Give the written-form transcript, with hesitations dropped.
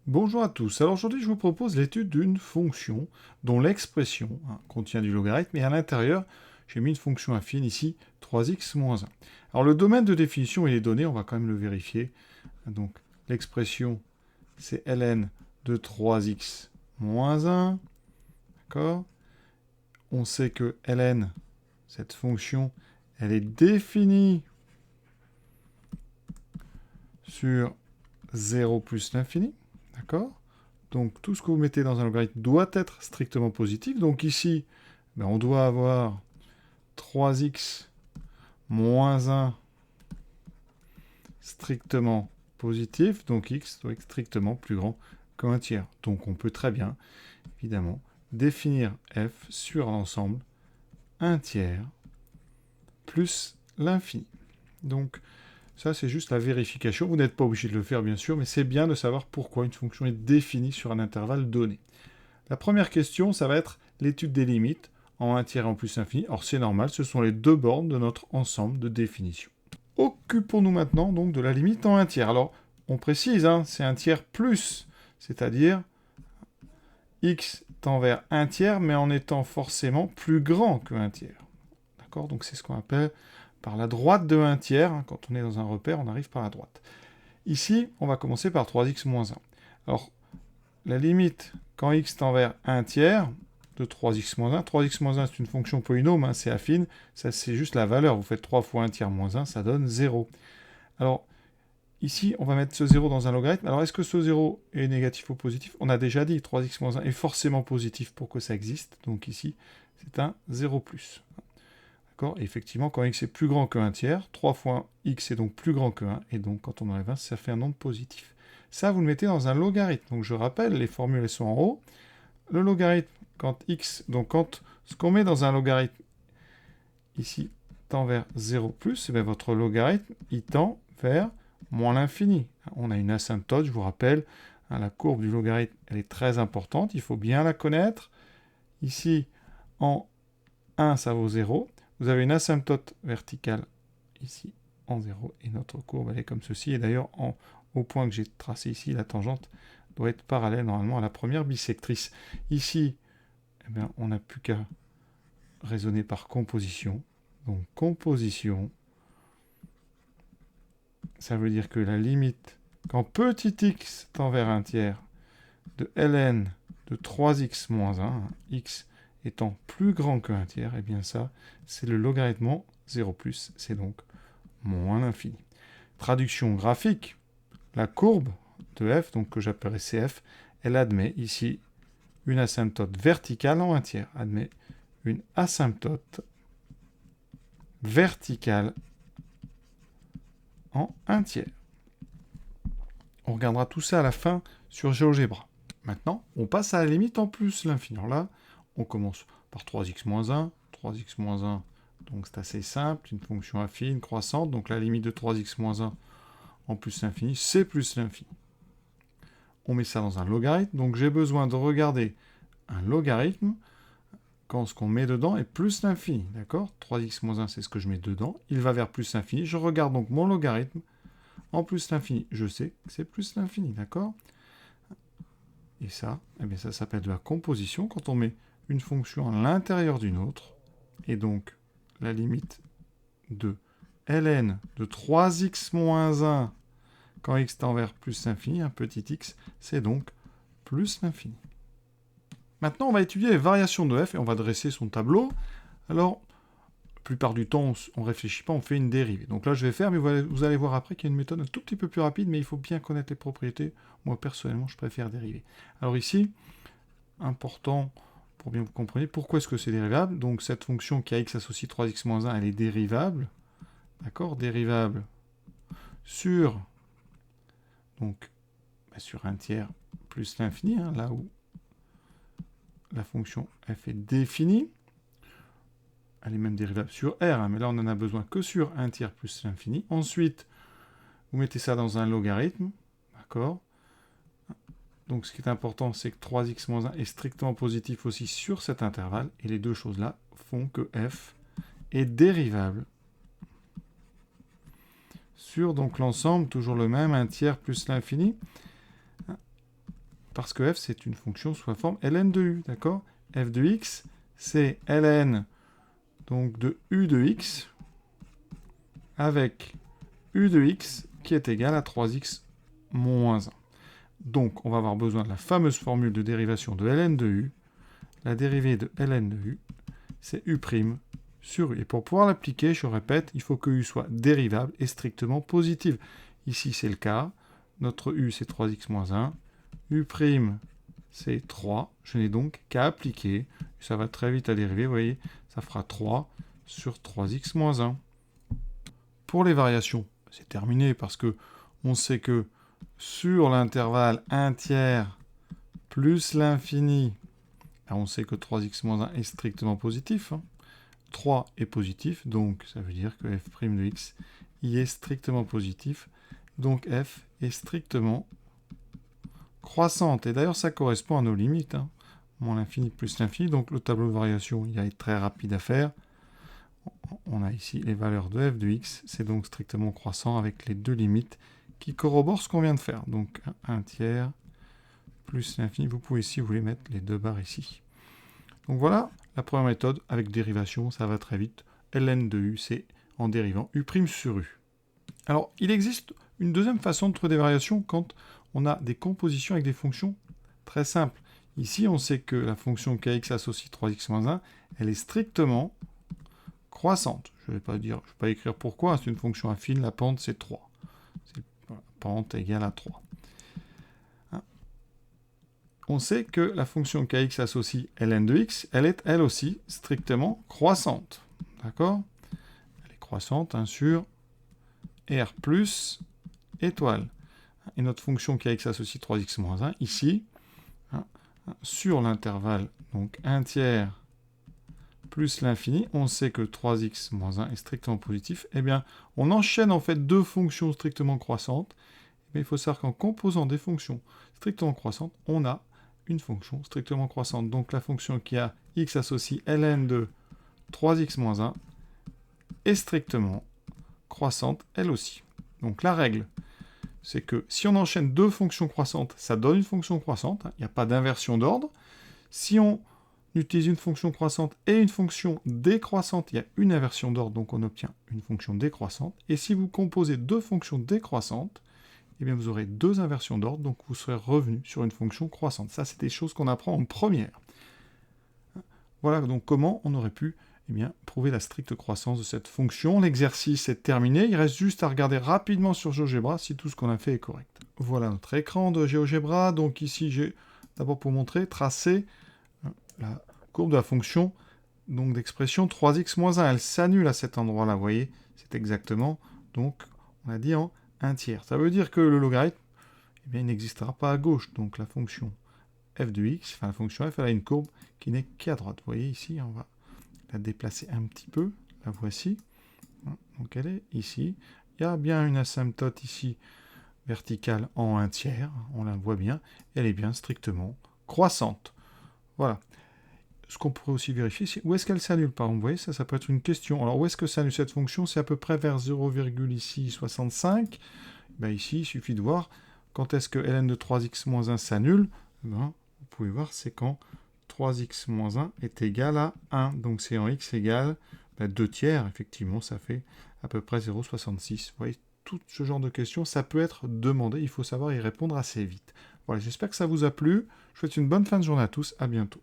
Bonjour à tous. Alors aujourd'hui, je vous propose l'étude d'une fonction dont l'expression contient du logarithme et à l'intérieur, j'ai mis une fonction affine ici, 3x moins 1. Alors le domaine de définition et les données, on va quand même le vérifier. Donc l'expression, c'est ln de 3x moins 1. D'accord. On sait que ln, cette fonction, elle est définie sur 0 plus l'infini. D'accord. Donc tout ce que vous mettez dans un logarithme doit être strictement positif. Donc ici, on doit avoir 3x moins 1 strictement positif. Donc x doit être strictement plus grand qu'un tiers. Donc on peut très bien, évidemment, définir f sur l'ensemble 1 tiers plus l'infini. Donc ça, c'est juste la vérification. Vous n'êtes pas obligé de le faire, bien sûr, mais c'est bien de savoir pourquoi une fonction est définie sur un intervalle donné. La première question, ça va être l'étude des limites en 1 tiers et en plus infini. Or, c'est normal, ce sont les deux bornes de notre ensemble de définition. Occupons-nous maintenant donc de la limite en 1 tiers. Alors, on précise, c'est 1 tiers plus, c'est-à-dire x tend vers 1 tiers, mais en étant forcément plus grand que 1 tiers. D'accord. Donc, c'est ce qu'on appelle par la droite de 1 tiers. Quand on est dans un repère, on arrive par la droite. Ici, on va commencer par 3x moins 1. Alors, la limite, quand x tend vers 1 tiers de 3x moins 1, 3x moins 1 c'est une fonction polynôme, c'est affine, ça c'est juste la valeur, vous faites 3 fois 1 tiers moins 1, ça donne 0. Alors, ici, on va mettre ce 0 dans un logarithme. Alors, est-ce que ce 0 est négatif ou positif? On a déjà dit, 3x moins 1 est forcément positif pour que ça existe, donc ici, c'est un 0+. D'accord. Et effectivement, quand x est plus grand que 1 tiers, 3 fois x est donc plus grand que 1, et donc quand on enlève 1, ça fait un nombre positif. Ça, vous le mettez dans un logarithme. Donc je rappelle, les formules elles sont en haut. Le logarithme, quand x, donc quand ce qu'on met dans un logarithme ici tend vers 0+, et bien votre logarithme, il tend vers moins l'infini. On a une asymptote, je vous rappelle, la courbe du logarithme, elle est très importante, il faut bien la connaître. Ici, en 1, ça vaut 0. Vous avez une asymptote verticale ici en 0, et notre courbe, elle est comme ceci. Et d'ailleurs, au point que j'ai tracé ici, la tangente doit être parallèle normalement à la première bisectrice. Ici, on n'a plus qu'à raisonner par composition. Donc composition, ça veut dire que la limite, quand petit x tend vers 1 tiers, de ln de 3x moins 1, x étant plus grand que 1 tiers, et bien ça, c'est le logarithme 0+, c'est donc moins l'infini. Traduction graphique, la courbe de f, donc que j'appellerai CF, elle admet ici une asymptote verticale en 1 tiers, admet une asymptote verticale en 1 tiers. On regardera tout ça à la fin sur GeoGebra. Maintenant, on passe à la limite en plus l'infini. Alors là, on commence par 3x moins 1. 3x moins 1, donc c'est assez simple, une fonction affine, croissante. Donc la limite de 3x moins 1 en plus l'infini, c'est plus l'infini. On met ça dans un logarithme. Donc j'ai besoin de regarder un logarithme quand ce qu'on met dedans est plus l'infini. D'accord. 3x moins 1, c'est ce que je mets dedans. Il va vers plus l'infini. Je regarde donc mon logarithme en plus l'infini. Je sais que c'est plus l'infini. D'accord. Et ça, ça s'appelle de la composition quand on met une fonction à l'intérieur d'une autre. Et donc, la limite de ln de 3x moins 1 quand x tend vers plus l'infini, un petit x, c'est donc plus l'infini. Maintenant, on va étudier les variations de f et on va dresser son tableau. Alors, la plupart du temps, on ne réfléchit pas, on fait une dérivée. Donc là, je vais faire, mais vous allez voir après qu'il y a une méthode un tout petit peu plus rapide, mais il faut bien connaître les propriétés. Moi, personnellement, je préfère dériver. Alors ici, important pour bien vous compreniez, pourquoi est-ce que c'est dérivable? Donc cette fonction qui a x associe 3x moins 1, elle est dérivable. D'accord. Dérivable sur, donc, sur 1 tiers plus l'infini, là où la fonction f est définie. Elle est même dérivable sur R, mais là on n'en a besoin que sur 1 tiers plus l'infini. Ensuite, vous mettez ça dans un logarithme, d'accord. Donc ce qui est important, c'est que 3x moins 1 est strictement positif aussi sur cet intervalle, et les deux choses-là font que f est dérivable sur donc l'ensemble, toujours le même, 1 tiers plus l'infini. parce que f, c'est une fonction sous la forme ln de u, d'accord? F de x, c'est ln donc de u de x avec u de x qui est égal à 3x moins 1. Donc, on va avoir besoin de la fameuse formule de dérivation de ln de u. La dérivée de ln de u, c'est u' sur u. Et pour pouvoir l'appliquer, je répète, il faut que u soit dérivable et strictement positive. Ici, c'est le cas. Notre u, c'est 3x moins 1. u', c'est 3. Je n'ai donc qu'à appliquer. Ça va très vite à dériver, vous voyez. Ça fera 3 sur 3x moins 1. Pour les variations, c'est terminé parce que on sait que sur l'intervalle 1 tiers plus l'infini, on sait que 3x moins 1 est strictement positif. 3 est positif, donc ça veut dire que f' de x y est strictement positif. Donc f est strictement croissante. Et d'ailleurs, ça correspond à nos limites. Moins l'infini plus l'infini. Donc le tableau de variation, il va être très rapide à faire. On a ici les valeurs de f de x. C'est donc strictement croissant avec les deux limites qui corroborent ce qu'on vient de faire. Donc 1 tiers plus l'infini. Vous pouvez, si vous voulez, mettre les deux barres ici. Donc voilà la première méthode avec dérivation. Ça va très vite. ln de u, c'est en dérivant u' sur u. Alors, il existe une deuxième façon de trouver des variations quand on a des compositions avec des fonctions très simples. Ici, on sait que la fonction kx associe 3x moins 1, elle est strictement croissante. Je ne vais pas écrire pourquoi, c'est une fonction affine, la pente c'est 3. La pente égale à 3. On sait que la fonction kx associe ln de x, elle est elle aussi strictement croissante. D'accord? Elle est croissante sur R plus étoile. Et notre fonction kx associe 3x moins 1, ici, sur l'intervalle, donc 1 tiers plus l'infini, on sait que 3x moins 1 est strictement positif. Eh bien, on enchaîne en fait deux fonctions strictement croissantes. Mais il faut savoir qu'en composant des fonctions strictement croissantes, on a une fonction strictement croissante. Donc la fonction qui a x associe ln de 3x moins 1 est strictement croissante, elle aussi. Donc la règle, c'est que si on enchaîne deux fonctions croissantes, ça donne une fonction croissante. Il n'y a pas d'inversion d'ordre. Si on utilise une fonction croissante et une fonction décroissante, il y a une inversion d'ordre, donc on obtient une fonction décroissante. Et si vous composez deux fonctions décroissantes, eh bien vous aurez deux inversions d'ordre, donc vous serez revenu sur une fonction croissante. Ça, c'est des choses qu'on apprend en première. Voilà donc comment on aurait pu prouver la stricte croissance de cette fonction. L'exercice est terminé. Il reste juste à regarder rapidement sur GeoGebra si tout ce qu'on a fait est correct. Voilà notre écran de GeoGebra. Donc ici, j'ai d'abord pour montrer, tracé la courbe de la fonction d'expression 3x moins 1. Elle s'annule à cet endroit-là, vous voyez. C'est exactement, donc, on a dit en 1 tiers. Ça veut dire que le logarithme, il n'existera pas à gauche. Donc la fonction f de x, enfin la fonction f, elle a une courbe qui n'est qu'à droite. Vous voyez ici, on va la déplacer un petit peu. La voici. Donc elle est ici. Il y a bien une asymptote ici verticale en 1 tiers. On la voit bien. Elle est bien strictement croissante. Voilà. Ce qu'on pourrait aussi vérifier, c'est où est-ce qu'elle s'annule. Par exemple, vous voyez, ça peut être une question. Alors, où est-ce que s'annule cette fonction? C'est à peu près vers 0,65. Ici, il suffit de voir quand est-ce que ln de 3x moins 1 s'annule. Vous pouvez voir, c'est quand 3x moins 1 est égal à 1. Donc, c'est en x égale 2 tiers. Effectivement, ça fait à peu près 0,66. Vous voyez, tout ce genre de questions, ça peut être demandé. Il faut savoir y répondre assez vite. Voilà, j'espère que ça vous a plu. Je vous souhaite une bonne fin de journée à tous. À bientôt.